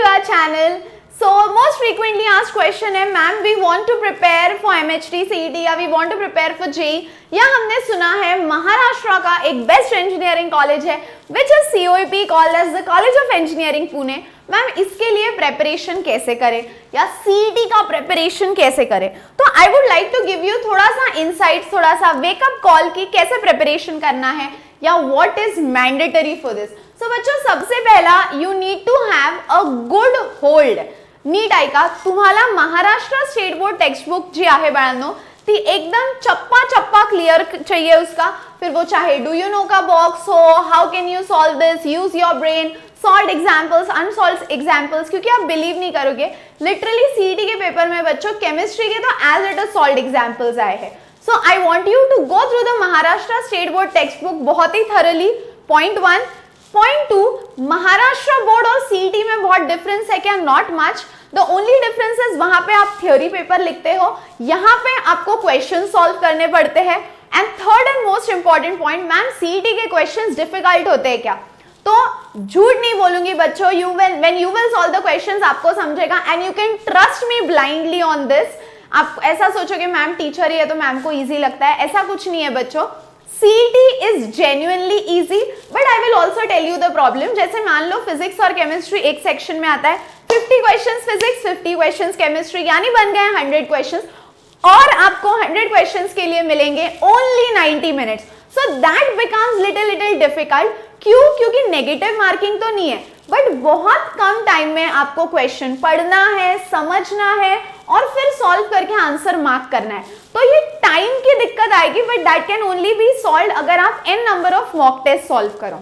to our channel. So most frequently asked question है ma'am we want to prepare for MHT CET या we want to prepare for JEE या हमने सुना है महाराष्ट्र का एक बेस्ट इंजीनियरिंग कॉलेज है which is COEP called as the College of Engineering Pune. Ma'am इसके लिए प्रेपरेशन कैसे करें या CET का प्रेपरेशन कैसे करें, तो I would like to give you थोड़ा सा इंसाइट, थोड़ा सा वेकअप कॉल की कैसे प्रेपरेशन करना है या what is mandatory for this. So बच्चों सबसे पहला you need to have a good hold. NEET आहे का तुम्हाला Maharashtra state board text book जी आहे बाळांनो ती एकदम चप्पा चप्पा क्लियर चाहिए उसका. फिर वो चाहे डू यू नो का बॉक्स हो, how can you solve this, use your brain, solve examples, unsolved examples, क्योंकि आप बिलीव नहीं करोगे लिटरली सीईटी के पेपर में बच्चों केमिस्ट्री के तो as it is solve examples आए हैं. So I want you to go through the Maharashtra state board text book बहुत ही thoroughly. Point 1. Point 2, Maharashtra board और सीईटी में बहुत डिफरेंस है क्या? Not much. The only difference is वहां पे आप थ्योरी पेपर लिखते हो, यहाँ पे आपको क्वेश्चन सॉल्व करने पड़ते हैं. And third and most important point, ma'am CET के क्वेश्चंस डिफिकल्ट होते हैं क्या? तो झूठ नहीं बोलूंगी बच्चों, when you will solve the questions आपको समझेगा and you can trust me blindly on this. आप ऐसा सोचोगे मैम टीचर ही है तो मैम को इजी लगता है, ऐसा कुछ नहीं है बच्चों. CET is genuinely easy, but I will also tell you the problem. जैसे मान लो फिजिक्स और केमिस्ट्री एक सेक्शन में आता है, 50 क्वेश्चंस फिजिक्स, 50 क्वेश्चंस केमिस्ट्री, यानी बन गए 100 क्वेश्चंस और आपको 100 क्वेश्चंस के लिए मिलेंगे only 90 minutes. So that becomes little difficult. क्यों? क्योंकि नेगेटिव मार्किंग तो नहीं है, बट बहुत कम टाइम में आपको क्वेश्चन पढ़ना है, समझना है और फिर सॉल्व करके आंसर मार्क करना है. तो ये टाइम की दिक्कत आएगी, but that can only be solve अगर आप n number of mock test solve करो.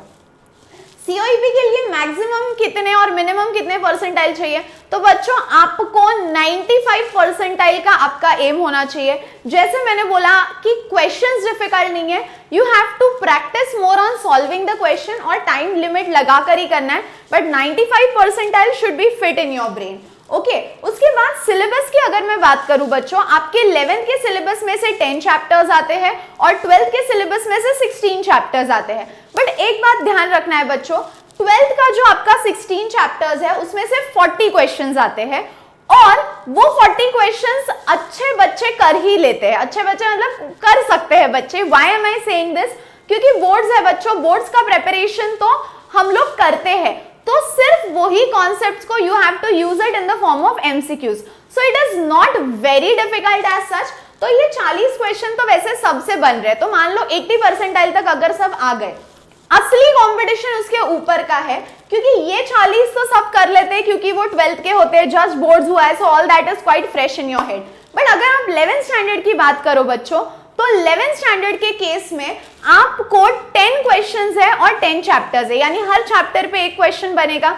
सीओईपी के लिए मैक्सिमम कितने और मिनिमम कितने परसेंटाइल चाहिए? तो बच्चों आपको 95 परसेंटाइल का आपका एम होना चाहिए. जैसे मैंने बोला कि क्वेश्चंस डिफिकल्ट नहीं है, you have to practice more on solving the question और टाइम लिमिट लगा कर ही करना है, but 95 percentile should be fit in your brain. Okay उसके बाद सिलेबस की अगर मैं बात करूं बच्चों, आपके 11th के सिलेबस में से 10 चैप्टर्स आते हैं और 12th के सिलेबस में से 16 चैप्टर्स आते हैं. बट एक बात ध्यान रखना है बच्चों, 12th का जो आपका 16 चैप्टर्स है उसमें से 40 क्वेश्चंस आते हैं और वो 40 क्वेश्चंस अच्छे बच्चे कर ही लेते हैं. अच्छे बच्चे मतलब कर सकते हैं बच्चे. Why am I saying this? क्योंकि बोर्ड्स है बच्चों, बोर्ड्स का प्रिपरेशन तो हम लोग करते हैं, तो सिर्फ वही कॉन्सेप्ट्स को you have to use it in the form of MCQs. So it is not very difficult as such. तो ये 40 क्वेश्चन तो वैसे सबसे बन रहे हैं, तो मान लो 80 परसेंटाइल तक अगर सब आ गए, असली कंपटीशन उसके ऊपर का है, क्योंकि ये 40 तो सब कर लेते हैं क्योंकि वो 12th के होते हैं, जस्ट बोर्ड्स हुआ है, so all that is quite fresh in your head. But अगर आप 11th स्टैंडर्ड की बात करो बच्चों, तो 11th स्टैंडर्ड के केस में आपको 10 क्वेश्चंस है और 10 चैप्टर्स है, यानी हर चैप्टर पे एक क्वेश्चन बनेगा.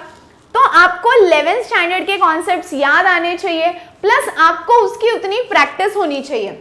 तो आपको 11th स्टैंडर्ड के कॉन्सेप्ट्स याद आने चाहिए, प्लस आपको उसकी उतनी प्रैक्टिस होनी चाहिए.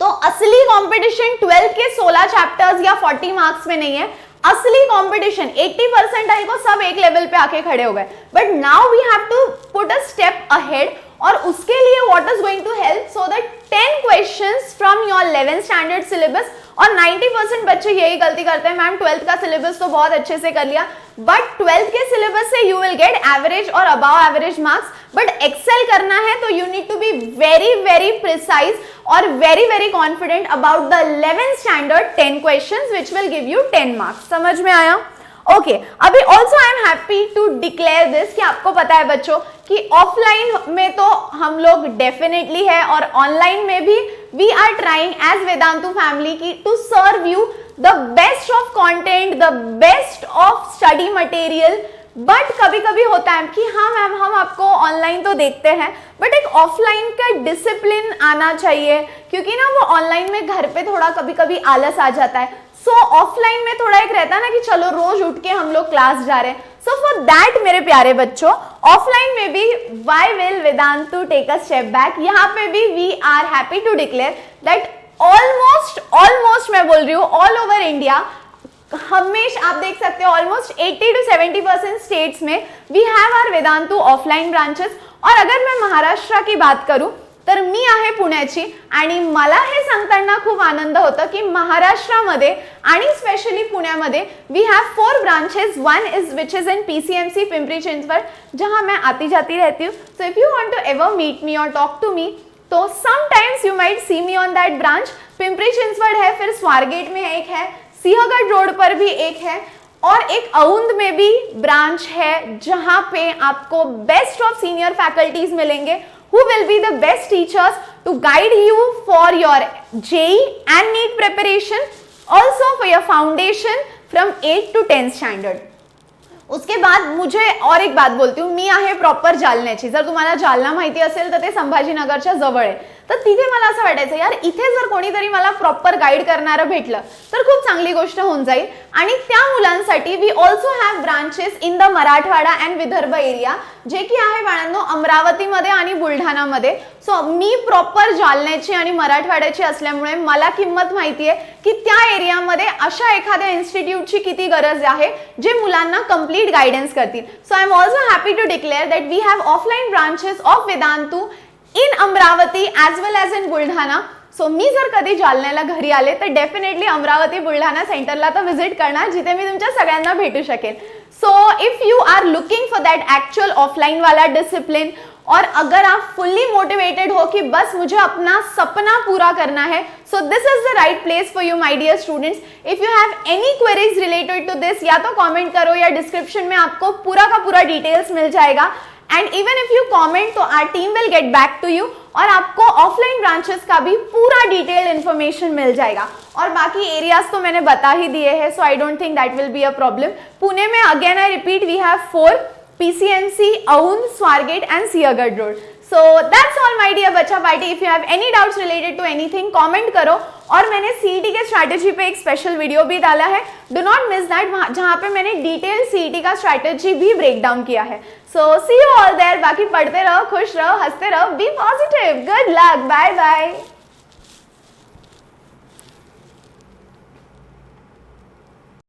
तो असली कंपटीशन 12th के 16 चैप्टर्स या 40 मार्क्स में नहीं है. असली कंपटीशन 80 परसेंटाइल को सब एक लेवल पे आके खड़े हो गए, but now we have to put a step ahead. और उसके लिए what is going to help, so that 10 questions from your 11th standard syllabus. और 90% बच्चे यही गलती करते हैं, मैम 12th का सिलेबस तो बहुत अच्छे से कर लिया, बट 12th के सिलेबस से यू विल गेट एवरेज और above average marks. But excel करना है तो you need to be very very precise और very very confident about the 11th standard 10 questions which will give you 10 marks. समझ में आया? ओके अभी also I am happy to declare this कि आपको पता है बच्चों कि ऑफलाइन में तो हम लोग डेफिनेटली है और ऑनलाइन में भी we are trying as Vedantu family की to serve you the best of content, the best of study material. But कभी कभी होता है कि हाँ मैम हम आपको ऑनलाइन तो देखते हैं, बट एक ऑफलाइन का डिसिप्लिन आना चाहिए, क्योंकि ना वो ऑनलाइन में घर पे थोड़ा कभी कभी आलस आ जाता है. सो ऑफलाइन में थोड़ा एक रहता है ना कि चलो रोज उठ के हम लोग क्लास जा रहे हैं. सो फॉर दैट मेरे प्यारे बच्चों, ऑफलाइन में भी why will Vedantu take a step back. यहाँ पे भी we are happy to declare that almost मैं बोल रही हूँ ऑल ओवर इंडिया, हमेशा आप देख सकते हो ऑलमोस्ट 80 to 70% स्टेट्स में we have our Vedantu offline branches. और अगर मैं महाराष्ट्र की बात करूं तर मी आहे पुण्याची आणि मला हे सांगताना खूप आनंद होता की महाराष्ट्रामध्ये आणि स्पेशली पुण्यामध्ये we have 4 branches. One is which is in PCMC Pimpri Chinchwad जहां मैं आती जाती रहती हूँ. So if you want to ever meet me और टॉक टू मी तो sometimes you might see me on that branch. Pimpri Chinchwad है, फिर स्वारगेट में एक है, सिंहगढ़ रोड पर भी एक है और एक औंध में भी ब्रांच है जहां पे आपको बेस्ट ऑफ सीनियर फैकल्टीज मिलेंगे who will be the best teachers to guide you for your JEE and NEET preparation, also for your foundation from 8th to 10th standard. उसके बाद मुझे और एक बात बोलती हूँ, मी आहे प्रॉपर जालन्याची. जर तुम्हाला जालना माहिती असेल तर ते संभाजीनगरच्या जवळ आहे. तर तिथे मला असं वाटायचं यार इथे जर कोणीतरी मला प्रॉपर गाईड करणारं भेटलं तर खूप चांगली गोष्ट होऊन जाईल. आणि त्या मुलांसाठी we also have branches in the Marathwada and Vidarbha area, जे की आहे बाळांनो अमरावतीमध्ये आणि बुलढाणामध्ये. सो मी प्रॉपर जालन्याची आणि मराठवाड्याची असल्यामुळे मला किंमत माहिती आहे की त्या एरियामध्ये अशा एखाद्या इन्स्टिट्यूटची किती गरज आहे जे मुलांना कंप्लीट गायडन्स करतील. So I am also happy to declare that we have offline branches of Vedantu in Amravati as well as in Buldhana. So मी जर कधी जालन्याला घरी आले तर डेफिनेटली अमरावती बुलढाणा सेंटरला तर व्हिजिट करणार जिथे मी तुमच्या सगळ्यांना भेटू शकेल. So if you are looking for that actual offline वाला डिसिप्लिन और अगर आप फुल्ली मोटिवेटेड हो कि बस मुझे अपना सपना पूरा करना है, so this is the right place for you my dear students. If you have any queries related to this या तो कमेंट करो या डिस्क्रिप्शन में आपको पूरा का पूरा डिटेल्स मिल जाएगा. And even if you comment तो our team will get back to you और आपको ऑफलाइन ब्रांचेस का भी पूरा डिटेल इन्फॉर्मेशन मिल जाएगा. और बाकी एरियाज तो मैंने बता ही दिए हैं, so I don't think that will be a problem. Pune में again I repeat we have 4 PCMC, Aundh, Swargate and Sinhagad road. So that's all my dear बच्चा party. If you have any doubts related to anything, comment करो. और मैंने CET के strategy पे एक special video भी डाला है, डू नॉट मिस दैट, जहाँ पे मैंने डिटेल CET का स्ट्रैटेजी भी ब्रेक डाउन किया है. So see you all there. बाकी पढ़ते रहो, खुश रहो, हंसते रहो, be positive. Good luck, bye bye.